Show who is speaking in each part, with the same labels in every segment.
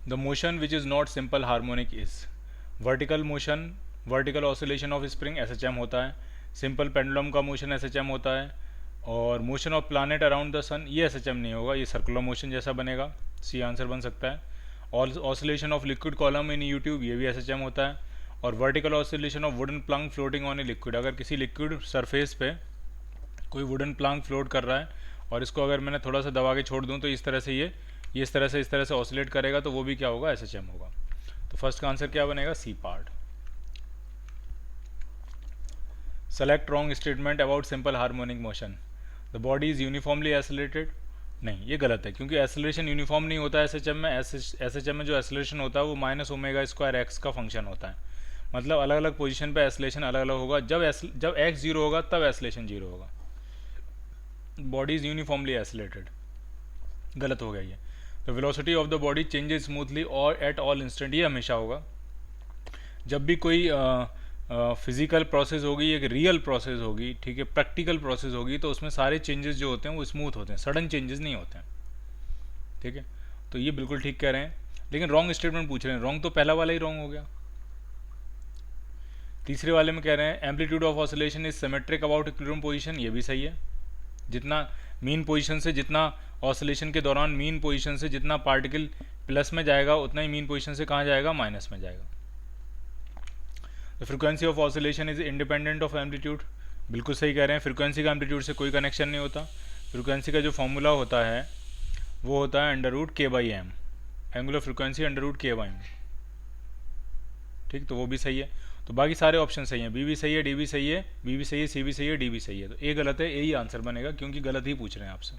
Speaker 1: The motion which is not simple harmonic is vertical motion, vertical oscillation of spring SHM होता है, simple pendulum का motion SHM होता है, और motion of planet around the sun ये SHM नहीं होगा, ये सर्कुलर मोशन जैसा बनेगा, सी आंसर बन सकता है। और oscillation of liquid column in YouTube ये भी एसएचएम होता है। और vertical oscillation of wooden plunge floating on a liquid, अगर किसी लिक्विड सरफेस पे कोई वुडन प्लंग फ्लोट कर रहा है और इसको अगर मैंने थोड़ा सा दबा के छोड़ दूँ तो इस तरह से ये इस तरह से ऑसिलेट करेगा, तो वो भी क्या होगा, एसएचएम होगा। तो फर्स्ट का आंसर क्या बनेगा, C part. Select wrong statement about simple harmonic motion. The body is uniformly accelerated, नहीं ये गलत है, क्योंकि एसिलेशन यूनिफॉर्म नहीं होता है एसएचएम में। एसएचएम में जो एसिलेशन होता है वो माइनस ओमेगा स्क्वायर एक्स का फंक्शन होता है, मतलब अलग अलग पोजीशन पे एसिलेशन अलग अलग होगा। जब एक्स जीरो होगा तब एसिलेशन जीरो होगा। बॉडी इज यूनिफॉर्मली एसिलेटेड, गलत हो गया ये। The velocity of the body changes smoothly और एट ऑल इंस्टेंट, ये हमेशा होगा। जब भी कोई फिजिकल प्रोसेस होगी, एक रियल प्रोसेस होगी, ठीक है, प्रैक्टिकल प्रोसेस होगी, तो उसमें सारे चेंजेस जो होते हैं वो स्मूथ होते हैं, सडन चेंजेस नहीं होते हैं, ठीक है। तो ये बिल्कुल ठीक कह रहे हैं, लेकिन रॉन्ग स्टेटमेंट पूछ रहे हैं। रॉन्ग तो पहला वाला ही रॉन्ग हो गया। तीसरे वाले में कह रहे हैं amplitude of oscillation is symmetric about equilibrium position, ये भी सही है। जितना मीन पोजीशन से, जितना ऑसिलेशन के दौरान मीन पोजीशन से जितना पार्टिकल प्लस में जाएगा, उतना ही मीन पोजीशन से कहाँ जाएगा, माइनस में जाएगा। The frequency of oscillation is independent of amplitude, बिल्कुल सही कह रहे हैं। फ्रिक्वेंसी का एम्पलीट्यूड से कोई कनेक्शन नहीं होता। फ्रिक्वेंसी का जो फॉर्मूला होता है वो होता है √k/m, एंगुलर फ्रिक्वेंसी √k/m, ठीक, तो वो भी सही है। तो बाकी सारे ऑप्शन सही हैं, बी भी सही है, डी भी सही है, बी भी सही है, सी भी सही है, डी भी सही है। तो ए गलत है, ए ही आंसर बनेगा, क्योंकि गलत ही पूछ रहे हैं आपसे।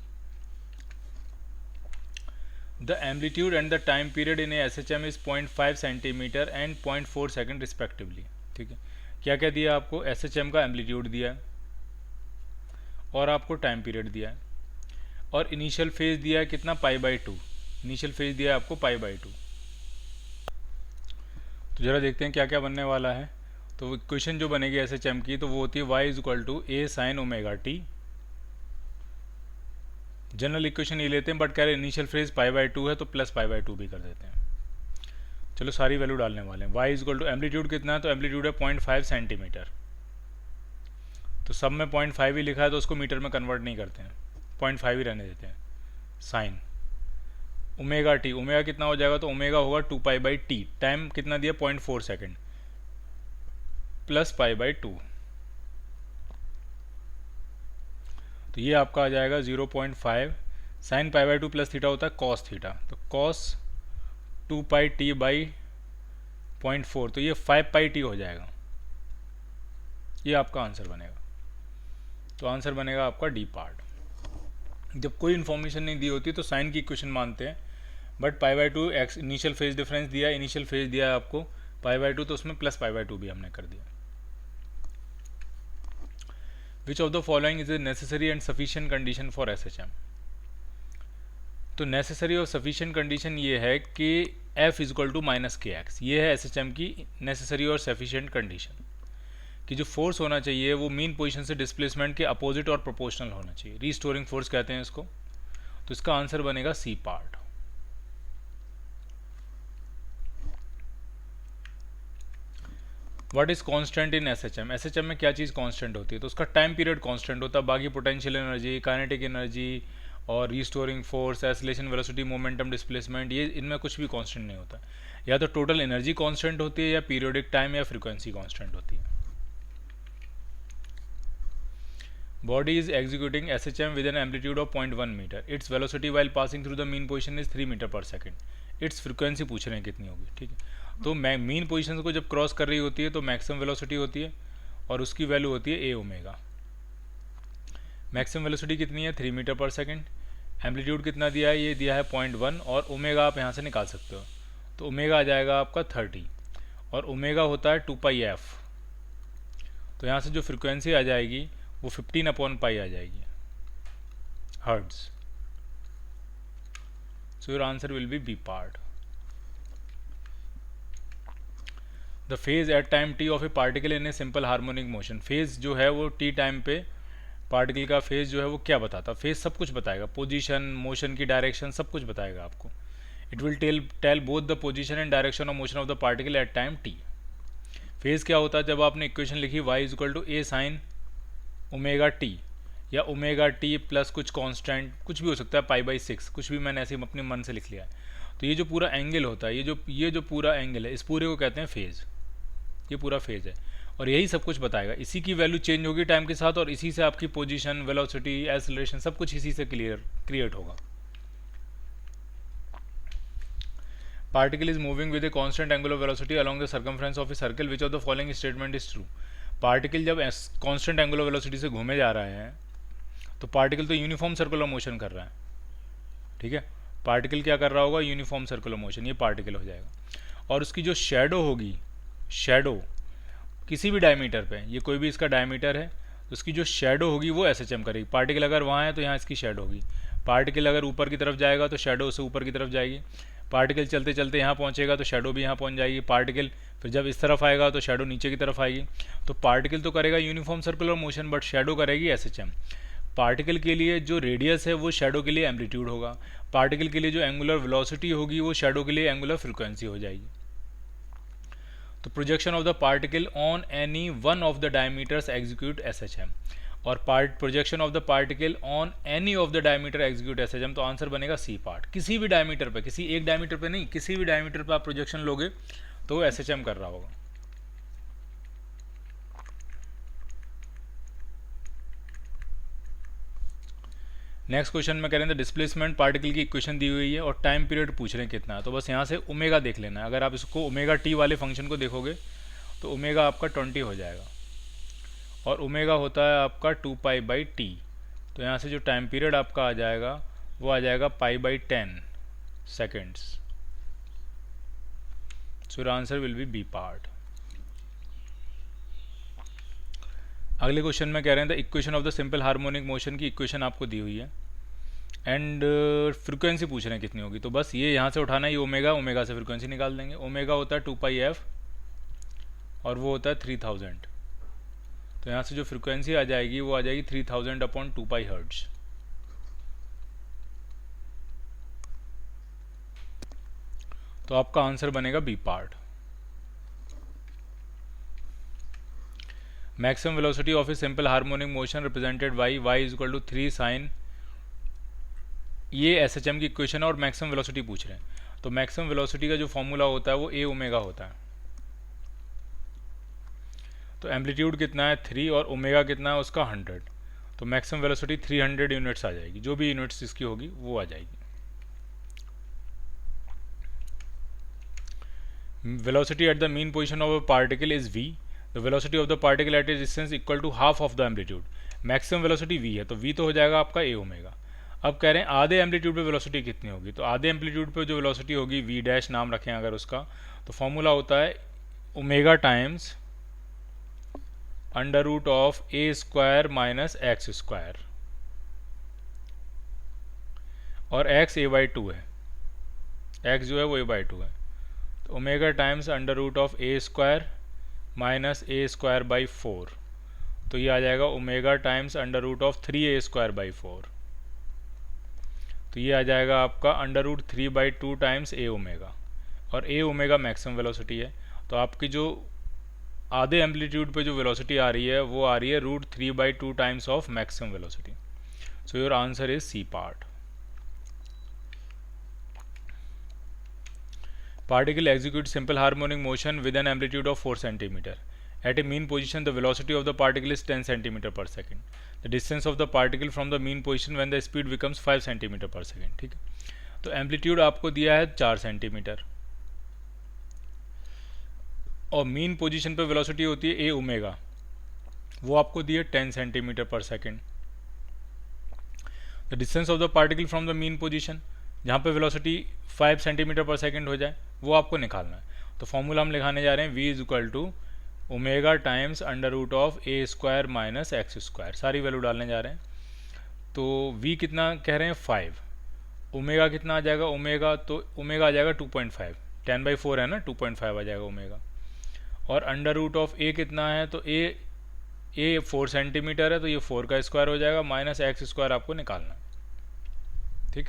Speaker 1: The amplitude and the time period in SHM is 0.5 centimetre and 0.4 second respectively, ठीक है। क्या क्या दिया आपको, एसएचएम का एम्पलीट्यूड दिया है और आपको टाइम पीरियड दिया है, और इनिशियल फेज दिया है कितना, π/2, इनिशियल फेज दिया है आपको π/2। तो जरा देखते हैं क्या क्या बनने वाला है। तो इक्वेशन जो बनेगी एसएचएम की, तो वो होती है y = a sin ωt। General equation ये लेते हैं, बट कह रहे इनिशियल फेज π/2 है तो प्लस π/2 भी कर देते हैं। चलो सारी वैल्यू डालने वाले हैं। y = एम्पलीट्यूड कितना है, तो एम्पलीट्यूड है 0.5 सेंटीमीटर, तो सब में 0.5 ही लिखा है तो उसको मीटर में कन्वर्ट नहीं करते हैं, 0.5 ही रहने देते हैं। साइन ωt, ओमेगा कितना हो जाएगा, तो ओमेगा होगा 2π/t, टाइम कितना दिया 0.4 सेकेंड, प्लस π/2, तो ये आपका आ जाएगा 0.5। साइन π/2 प्लस थीटा होता है कॉस थीटा, तो कॉस 2πt/0.4, तो ये 5πt हो जाएगा। ये आपका आंसर बनेगा। तो आंसर बनेगा आपका डी पार्ट। जब कोई इन्फॉर्मेशन नहीं दी होती तो साइन की इक्वेशन मानते हैं, but π/2 x initial phase difference दिया, इनिशियल फेज दिया है आपको π/2, तो उसमें प्लस π/2 भी हमने कर दिया। Which of the following is a necessary and sufficient condition for SHM. तो नेसेसरी और सफिशिएंट कंडीशन ये है कि F = -kx, ये है एसएचएम की नेसेसरी और सफिशिएंट कंडीशन, कि जो फोर्स होना चाहिए वो मीन पोजीशन से डिस्प्लेसमेंट के अपोजिट और प्रोपोर्शनल होना चाहिए, रीस्टोरिंग फोर्स कहते हैं इसको। तो इसका आंसर बनेगा C part. What is constant in SHM, SHM में क्या चीज़ कांस्टेंट होती है, तो उसका टाइम पीरियड कांस्टेंट होता है, बाकी पोटेंशियल एनर्जी, काइनेटिक एनर्जी और restoring force, acceleration, velocity, momentum, displacement, ये इनमें कुछ भी कांस्टेंट नहीं होता। या तो टोटल एनर्जी कांस्टेंट होती है, या पीरियोडिक टाइम या फ्रीक्वेंसी कांस्टेंट होती है। Body is executing SHM with an amplitude of 0.1 meter. Its velocity while passing through the mean position is 3 meter per second. Its frequency पूछ रहे हैं कितनी होगी, ठीक है। तो मीन पोजीशन को जब क्रॉस कर रही होती है तो मैक्सिमम वेलोसिटी होती है, और उसकी वैल्यू होती है a ओमेगा। मैक्सिमम वेलोसिटी कितनी है, 3 मीटर पर सेकेंड। एम्पलीट्यूड कितना दिया है, ये दिया है 0.1, और ओमेगा आप यहाँ से निकाल सकते हो, तो ओमेगा आ जाएगा आपका 30, और ओमेगा होता है 2πf। तो यहाँ से जो फ्रिक्वेंसी आ जाएगी वो 15/π आ जाएगी hertz. So your answer will be B part. The phase at time t of a particle in a simple harmonic motion, phase जो है वो t टाइम पे पार्टिकल का फेज जो है वो क्या बताता है, फेज सब कुछ बताएगा, पोजीशन, मोशन की डायरेक्शन सब कुछ बताएगा आपको। It will tell both the position and direction of motion of the particle at time T. Phase क्या होता है, जब आपने इक्वेशन लिखी y is equal to a sine omega T, या ओमेगा टी प्लस कुछ कांस्टेंट, कुछ भी हो सकता है, π/6, कुछ भी मैंने ऐसे अपने मन से लिख लिया है। तो ये जो पूरा एंगल होता है, ये जो पूरा एंगल है, इस पूरे को कहते हैं फेज। ये पूरा फेज है और यही सब कुछ बताएगा। इसी की वैल्यू चेंज होगी टाइम के साथ और इसी से आपकी पोजीशन, वेलोसिटी, एक्सेलरेशन सब कुछ इसी से क्रिएट होगा। Particle is moving with a constant angular velocity along the circumference of a circle, which of the following statement is true. Particle जब कांस्टेंट एंगुलर वेलोसिटी से घूमे जा रहा है तो पार्टिकल तो यूनिफॉर्म सर्कुलर मोशन कर रहा है, ठीक है। पार्टिकल क्या कर रहा होगा, यूनिफॉर्म सर्कुलर मोशन, ये पार्टिकल हो जाएगा। और उसकी जो शेडो होगी, शेडो किसी भी डायमीटर पे, ये कोई भी इसका डायमीटर है, तो उसकी जो शेडो होगी वो SHM करेगी। पार्टिकल अगर वहाँ है तो यहाँ इसकी शेडो होगी। पार्टिकल अगर ऊपर की तरफ जाएगा तो शेडो उससे ऊपर की तरफ जाएगी। पार्टिकल चलते चलते यहाँ पहुँचेगा तो शेडो भी यहाँ पहुँच जाएगी। पार्टिकल फिर जब इस तरफ आएगा तो शेडो नीचे की तरफ आएगी। तो पार्टिकल तो करेगा uniform circular motion, but shadow करेगी SHM। पार्टिकल के लिए जो रेडियस है वो शेडो के लिए एम्पलीट्यूड होगा। पार्टिकल के लिए जो एंगुलर वेलोसिटी होगी वो शेडो के लिए एंगुलर फ्रीक्वेंसी हो जाएगी। तो projection of the particle on any one of the diameters execute SHM, और projection of the particle on any of the diameter execute SHM। तो आंसर बनेगा सी पार्ट। किसी भी डायमीटर पे, किसी एक डायमीटर पे नहीं, किसी भी डायमीटर पे आप प्रोजेक्शन लोगे तो वो SHM कर रहा होगा। नेक्स्ट क्वेश्चन में कह रहे हैं डिस्प्लेसमेंट पार्टिकल की इक्वेशन दी हुई है और टाइम पीरियड पूछ रहे हैं कितना है। तो बस यहाँ से ओमेगा देख लेना है। अगर आप इसको ओमेगा टी वाले फंक्शन को देखोगे तो ओमेगा आपका 20 हो जाएगा और ओमेगा होता है आपका 2π/t। तो यहाँ से जो टाइम पीरियड आपका आ जाएगा वो आ जाएगा π/10 seconds. So your answer will be B part. अगले क्वेश्चन में कह रहे हैं the equation of the simple harmonic motion की इक्वेशन आपको दी हुई है एंड फ्रीक्वेंसी पूछ रहे हैं कितनी होगी। तो बस ये यहाँ से उठाना है, ये ओमेगा से फ्रीक्वेंसी निकाल देंगे। ओमेगा होता है 2πf और वो होता है 3000। तो यहाँ से जो फ्रीक्वेंसी आ जाएगी वो आ जाएगी 3000/2π हर्ट्ज। तो आपका आंसर बनेगा B part. Maximum velocity of a simple harmonic motion represented by y is equal to 3 sine, ये SHM की इक्वेशन है और मैक्सिमम वेलोसिटी पूछ रहे हैं। तो मैक्सिमम वेलोसिटी का जो फॉर्मूला होता है वो a ओमेगा होता है। तो एम्पलीट्यूड कितना है 3 और ओमेगा कितना है उसका 100। तो मैक्सिमम वेलोसिटी 300 यूनिट्स आ जाएगी, जो भी यूनिट्स इसकी होगी वो आ जाएगी। Velocity at the mean position of a particle is v। The velocity of the particle at a distance equal to half of the amplitude. Maximum velocity v है तो v तो हो जाएगा आपका a ओमेगा। अब कह रहे हैं आधे एम्पलीट्यूड पे वेलोसिटी कितनी होगी। तो आधे एम्पलीट्यूड पे जो वेलोसिटी होगी v डैश नाम रखें अगर उसका, तो फॉर्मूला होता है omega times under root of a² minus x², और x a/2 है, x जो है वो a/2 है। तो omega times under root of a² minus a²/4। तो ये आ जाएगा omega times under root of 3a²/4। तो ये आ जाएगा आपका under root 3/2 times a omega, और a ओमेगा मैक्सिमम वेलोसिटी है। तो आपकी जो आधे एम्पलीट्यूड पे जो वेलोसिटी आ रही है वो आ रही है √3/2 times of maximum velocity. So your answer is C part. Particle executes simple harmonic motion with an amplitude of 4 cm. At a mean position, the velocity of the particle is 10 cm per second. The distance of the particle from the mean position when the speed becomes 5 cm per second. ठीक है, तो amplitude आपको दिया है 4 centimetre और mean position पे velocity होती है a ओमेगा, वो आपको दी है 10 सेंटीमीटर पर second. The distance of the particle from the mean position, जहाँ पे वेलोसिटी 5 सेंटीमीटर पर सेकेंड हो जाए वो आपको निकालना है। तो फॉर्मूला हम लिखाने जा रहे हैं v is equal to omega times under root of a² minus x², सारी वैल्यू डालने जा रहे हैं। तो v कितना कह रहे हैं 5, ओमेगा कितना आ जाएगा, ओमेगा तो ओमेगा आ जाएगा 2.5, 10/4 है ना, 2.5 आ जाएगा ओमेगा। और अंडर रूट ऑफ a कितना है, तो a 4 सेंटीमीटर है तो ये 4 का स्क्वायर हो जाएगा, माइनस x² आपको निकालना है। ठीक,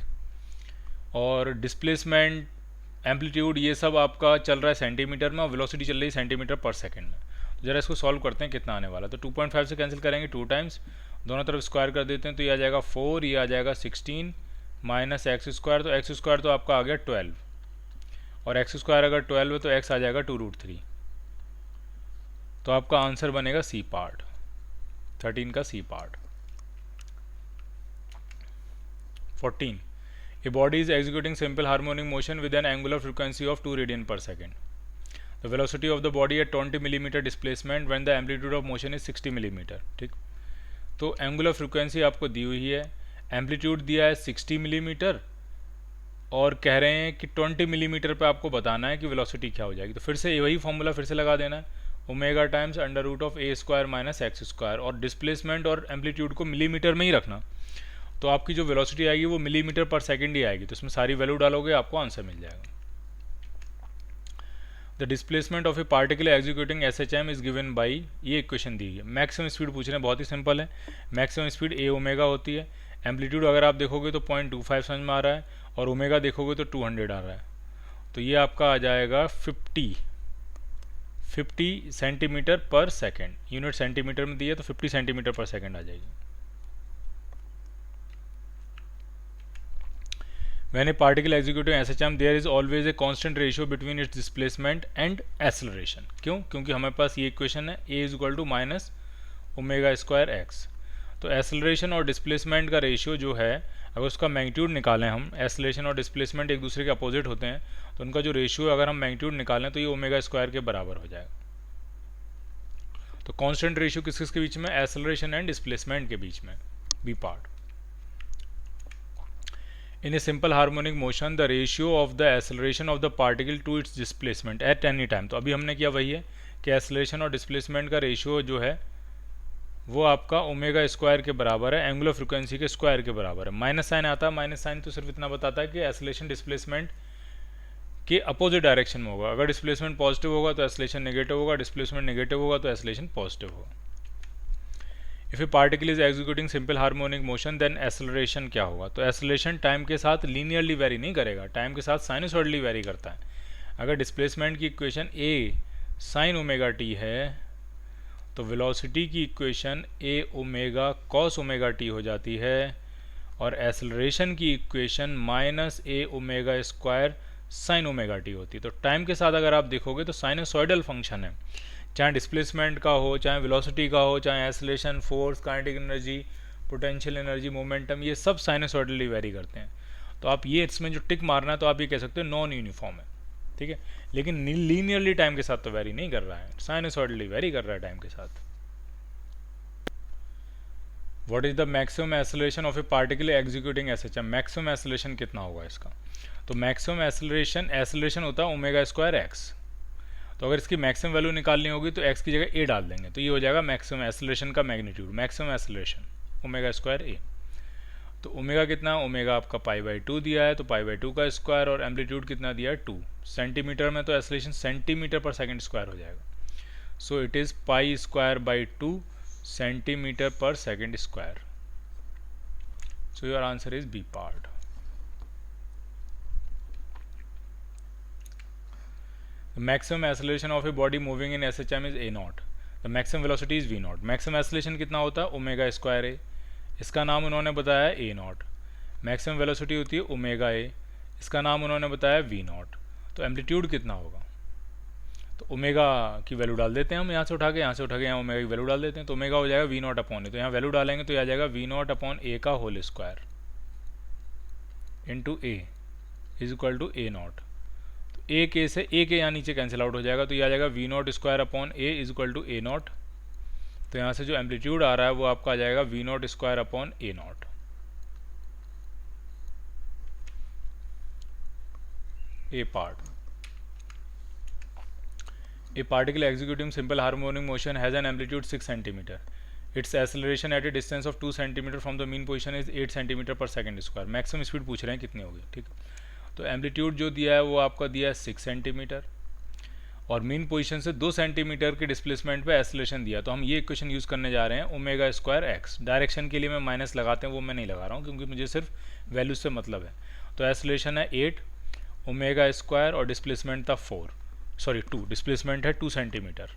Speaker 1: और डिस्प्लेसमेंट, एम्पलीट्यूड, ये सब आपका चल रहा है सेंटीमीटर में और वेलोसिटी चल रही है सेंटीमीटर पर सेकंड में। तो जरा इसको सॉल्व करते हैं कितना आने वाला है। तो 2.5 से कैंसिल करेंगे 2 टाइम्स, दोनों तरफ स्क्वायर कर देते हैं तो ये आ जाएगा 4, ये आ जाएगा 16 माइनस एक्स स्क्वायर, तो एक्स स्क्वायर तो आपका आ गया 12 और एक्स स्क्वायर अगर 12 है तो एक्स आ जाएगा 2√3। तो आपका आंसर बनेगा सी पार्ट, 13 का C part. 14. A body is executing simple harmonic motion with an angular frequency of 2 radian per second. The velocity of the body at 20 mm displacement when the amplitude of motion is 60 mm. ठीक, तो angular frequency आपको दी हुई है, amplitude दिया है 60 millimetre और कह रहे हैं कि 20 मिलीमीटर पे आपको बताना है कि वेलोसिटी क्या हो जाएगी। तो फिर से वही फॉर्मूला फिर से लगा देना है, omega times under root of a square minus x square, और डिस्प्लेसमेंट और एम्पलीट्यूड को मिलीमीटर में ही रखना। तो आपकी जो वेलोसिटी आएगी वो मिलीमीटर पर सेकंड ही आएगी, तो इसमें सारी वैल्यू डालोगे आपको आंसर मिल जाएगा। The displacement of a particle executing SHM is given by, ये इक्वेशन दी है। मैक्सिमम स्पीड पूछ रहे हैं, बहुत ही सिंपल है, मैक्सिमम स्पीड ए ओमेगा होती है। एम्पलीट्यूड अगर आप देखोगे तो 0.25 समझ में आ रहा है और ओमेगा देखोगे तो 200 आ रहा है, तो ये आपका आ जाएगा 50 सेंटीमीटर पर सेकेंड, यूनिट सेंटीमीटर में दिया तो 50 सेंटीमीटर पर सेकेंड आ जाएगी। When a particle executing SHM, there is always a constant ratio between its displacement and acceleration. क्यों? क्योंकि हमारे पास ये इक्वेशन है a is equal to minus omega square x. तो एसेलरेशन और डिस्प्लेसमेंट का रेशियो जो है, अगर उसका मैग्नीट्यूड निकालें हम, एसेलरेशन और डिस्प्लेसमेंट एक दूसरे के अपोजिट होते हैं, तो उनका जो रेशियो अगर हम मैग्नीट्यूड निकालें तो ये ओमेगा स्क्वायर के बराबर हो जाएगा। तो कांस्टेंट रेशियो किस किस के बीच में? एसेलरेशन एंड डिस्प्लेसमेंट के बीच में, B part. In a simple harmonic motion, the ratio of the acceleration of the particle to its displacement at any time, तो अभी हमने किया वही है कि acceleration और displacement का रेशियो जो है वो आपका ओमेगा स्क्वायर के बराबर है, एंगुलर फ्रिक्वेंसी के स्क्वायर के बराबर है। माइनस साइन आता है, माइनस साइन तो सिर्फ इतना बताता है कि एसेलेशन डिस्प्लेसमेंट के अपोजिट डायरेक्शन में होगा। अगर डिस्प्लेसमेंट पॉजिटिव होगा तो एसेलेशन नेगेटिव होगा, डिस्प्लेसमेंट नेगेटिव होगा तो एसेलेशन पॉजिटिव होगा। If a particle is executing simple harmonic motion then acceleration क्या होगा? तो एसेलरेशन टाइम के साथ लीनियरली वेरी नहीं करेगा, टाइम के साथ साइनसॉइडली वेरी करता है। अगर डिस्प्लेसमेंट की equation A sine omega T है तो वेलोसिटी की equation A omega cos omega T हो जाती है, और एसेलरेशन की equation minus A omega square sine omega T होती है। तो टाइम के साथ अगर आप देखोगे तो साइनसॉइडल फंक्शन है, चाहे डिस्प्लेसमेंट का हो, चाहे वेलोसिटी का हो, चाहे acceleration, force, kinetic energy, potential energy, momentum, ये सब साइनसॉइडली वेरी करते हैं। तो आप ये इसमें जो टिक मारना है तो आप ये कह सकते हो नॉन यूनिफॉर्म है, ठीक है, लेकिन लीनियरली टाइम के साथ तो वेरी नहीं कर रहा है, साइनसॉइडली वेरी कर रहा है टाइम के साथ। What is the maximum acceleration of a particle executing SHM? Maximum acceleration कितना होगा इसका? तो मैक्सिमम एसेलरेशन होता है ओमेगा स्क्वायर एक्स। तो अगर इसकी मैक्सिमम वैल्यू निकालनी होगी तो x की जगह a डाल देंगे, तो ये हो जाएगा मैक्सिमम एसेलरेशन का magnitude, maximum acceleration omega square a। तो ओमेगा कितना? ओमेगा आपका π/2 दिया है, तो π/2 का स्क्वायर, और एम्पलीट्यूड कितना दिया है 2 सेंटीमीटर में, तो acceleration centimetre per second square हो जाएगा। So it is π²/2 centimetre per second square. So your answer is B part. The maximum acceleration of a body moving in SHM is a naught. The maximum velocity is v naught. Maximum acceleration कितना होता है? Omega square a, इसका नाम उन्होंने बताया है a naught. Maximum velocity होती है ओमेगा a, इसका नाम उन्होंने बताया v naught. तो एम्पलीट्यूड कितना होगा? तो ओमेगा की वैल्यू डाल देते हैं हम, यहाँ से उठा के यहाँ ओमेगा की वैल्यू डाल देते हैं, तो ओमेगा हो जाएगा v naught अपॉन a। तो यहाँ वैल्यू डालेंगे तो यह आ जाएगा v naught अपॉन a का whole square into a is equal to a naught। A के से ए के यहाँ नीचे कैंसिल आउट हो जाएगा, तो ये आ जाएगा v naught square upon a is equal to a naught. तो यहाँ से जो एम्पलीट्यूड आ रहा है वो आपका आ जाएगा v naught square upon a naught. A part. A particle executing simple harmonic motion has an amplitude 6 centimetre. Its acceleration at a distance of 2 centimetre from the mean position is 8 centimetre per second square. Maximum speed पूछ रहे हैं कितनी होगी, ठीक। तो amplitude जो दिया है वो आपका दिया है 6 सेंटीमीटर, और मीन पोजीशन से 2 सेंटीमीटर के डिस्प्लेसमेंट पे एसेलेशन दिया। तो हम ये इक्वेशन यूज़ करने जा रहे हैं ओमेगा स्क्वायर एक्स। डायरेक्शन के लिए मैं माइनस लगाते हैं वो मैं नहीं लगा रहा हूँ क्योंकि मुझे सिर्फ वैल्यू से मतलब है। तो एक्सेलरेशन है 8 ओमेगा स्क्वायर और डिस्प्लेसमेंट था 2, डिस्प्लेसमेंट है 2 सेंटीमीटर,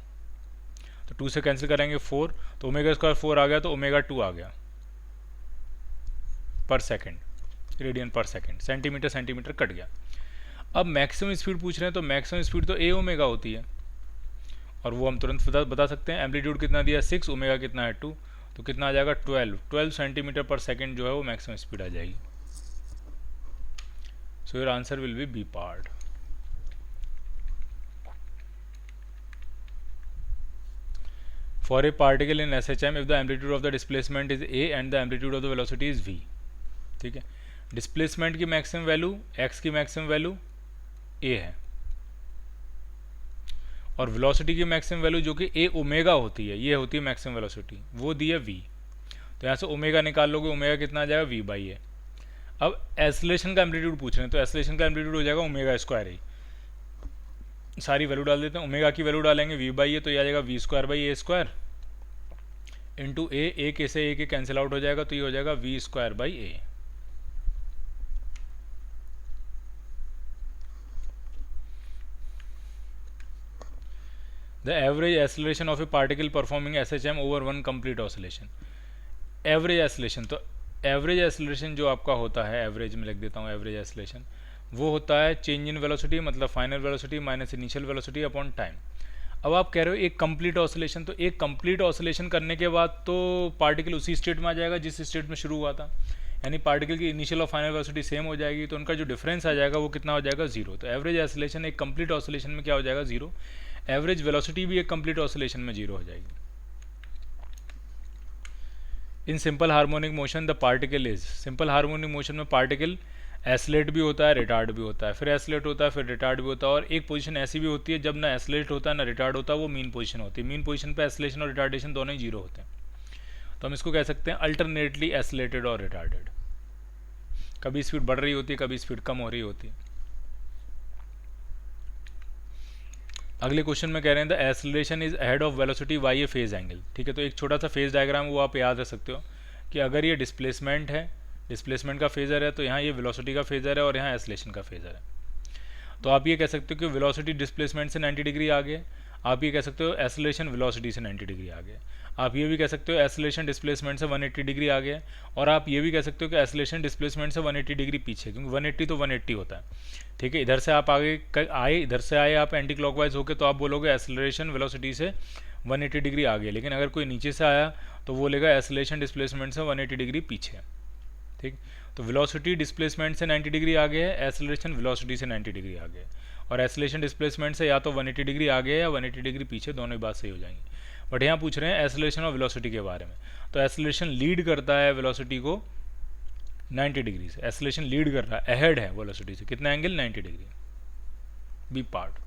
Speaker 1: तो 2 से कैंसिल करेंगे 4, तो ओमेगा स्क्वायर 4 आ गया, तो ओमेगा 2 आ गया पर सेकेंड, रेडियन पर सेकेंड, सेंटीमीटर सेंटीमीटर कट गया। अब मैक्सिमम स्पीड पूछ रहे हैं, तो मैक्सिमम स्पीड तो ए ओमेगा होती है, और वो हम तुरंत बता सकते हैं। एम्पलीट्यूड कितना दिया 6, ओमेगा कितना है 2, तो कितना आ जाएगा 12 सेंटीमीटर पर सेकेंड जो है वो मैक्सिमम स्पीड आ जाएगी। So your answer will be B part. For a particle in SHM if the amplitude of the displacement is a and the amplitude of the velocity is v। ठीक है, displacement की maximum value x की maximum value a है, और velocity की maximum value जो कि a omega होती है, ये होती है मैक्सिमम वेलोसिटी, वो दी है v। तो यहाँ से ओमेगा निकाल लोगे, ओमेगा कितना आ जाएगा v बाई ए। अब एक्सेलरेशन का एम्पलीट्यूड पूछ रहे हैं, तो एक्सेलरेशन का एम्पलीट्यूड हो जाएगा ओमेगा स्क्वायर ही, सारी वैल्यू डाल देते हैं। ओमेगा की वैल्यू डालेंगे v बाई ए, तो ये आ जाएगा v square by A square into A के से ए के कैंसिल आउट हो जाएगा, तो ये हो जाएगा v square by A. The average acceleration of a particle performing SHM over one complete oscillation. Average acceleration, तो एवरेज एक्सेलरेशन जो आपका होता है, एवरेज में लिख देता हूँ, एवरेज एक्सेलरेशन वो होता है चेंज इन वेलोसिटी मतलब final velocity minus initial velocity upon time. अब आप कह रहे हो एक कंप्लीट ऑसिलेशन, तो एक कंप्लीट ऑसिलेशन करने के बाद तो पार्टिकल उसी स्टेट में आ जाएगा जिस स्टेट में शुरू हुआ था, यानी पार्टिकल की इनिशियल और फाइनल वेलोसिटी सेम हो जाएगी, तो उनका जो डिफरेंस आ जाएगा वो कितना हो जाएगा 0। तो एवरेज एक्सेलरेशन एक कंप्लीट ऑसिलेशन में क्या हो जाएगा 0। एवरेज वेलोसिटी भी एक कंप्लीट ऑसिलेशन में 0 हो जाएगी। In simple harmonic motion the particle is, simple harmonic motion में पार्टिकल एस्लेट भी होता है, रिटार्ड भी होता है, फिर एस्लेट होता है, फिर रिटार्ड भी होता है, और एक पोजीशन ऐसी भी होती है जब ना एस्लेट होता है ना रिटार्ड होता है, वो मीन पोजीशन होती है। मीन पोजीशन पे एस्लेशन और रिटार्डेशन दोनों ही 0 होते हैं, तो हम इसको कह सकते हैं अल्टरनेटली एस्लेटेड और रिटार्डेड। कभी स्पीड बढ़ रही होती है, कभी स्पीड कम हो रही होती है। अगले क्वेश्चन में कह रहे हैं the acceleration is ahead of velocity bye A phase angle. ठीक है, तो एक छोटा सा फेज डायग्राम वो आप याद रख सकते हो कि अगर ये डिस्प्लेसमेंट है, डिस्प्लेसमेंट का फेजर है, तो यहाँ ये वेलोसिटी का फेजर है और यहाँ एक्सेलरेशन का फेजर है। तो आप ये कह सकते हो कि वेलोसिटी डिस्प्लेसमेंट से 90 डिग्री आगे, आप ये कह सकते हो एक्सेलरेशन वेलोसिटी से 90 डिग्री आगे, आप ये भी कह सकते हो एक्सेलरेशन डिस्प्लेसमेंट से 180 डिग्री आगे, और आप ये भी कह सकते हो कि एक्सेलरेशन डिस्प्लेसमेंट से 180 डिग्री पीछे, क्योंकि 180 तो 180 होता है। ठीक है, इधर से आप आगे आए, इधर से आए आप एंटी क्लॉकवाइज होके, तो आप बोलोगे एक्सेलरेशन वेलोसिटी से 180 डिग्री आगे। लेकिन अगर कोई नीचे से आया तो वो लेगा एक्सेलरेशन डिस्प्लेसमेंट से 180 डिग्री पीछे। ठीक, तो वेलोसिटी डिस्प्लेसमेंट से 90 डिग्री आगे है, एक्सेलरेशन वेलोसिटी से 90 डिग्री आगे है, और एक्सेलरेशन डिस्प्लेसमेंट से या तो 180 डिग्री आगे है या 180 डिग्री पीछे, दोनों ही बात सही हो जाएंगी। बट यहाँ पूछ रहे हैं एक्सेलरेशन और वेलोसिटी के बारे में, तो एक्सेलरेशन लीड करता है वेलोसिटी को 90 डिग्री से, एक्सेलरेशन लीड कर रहा है, अहेड है वेलोसिटी से, कितना एंगल 90 डिग्री। B part.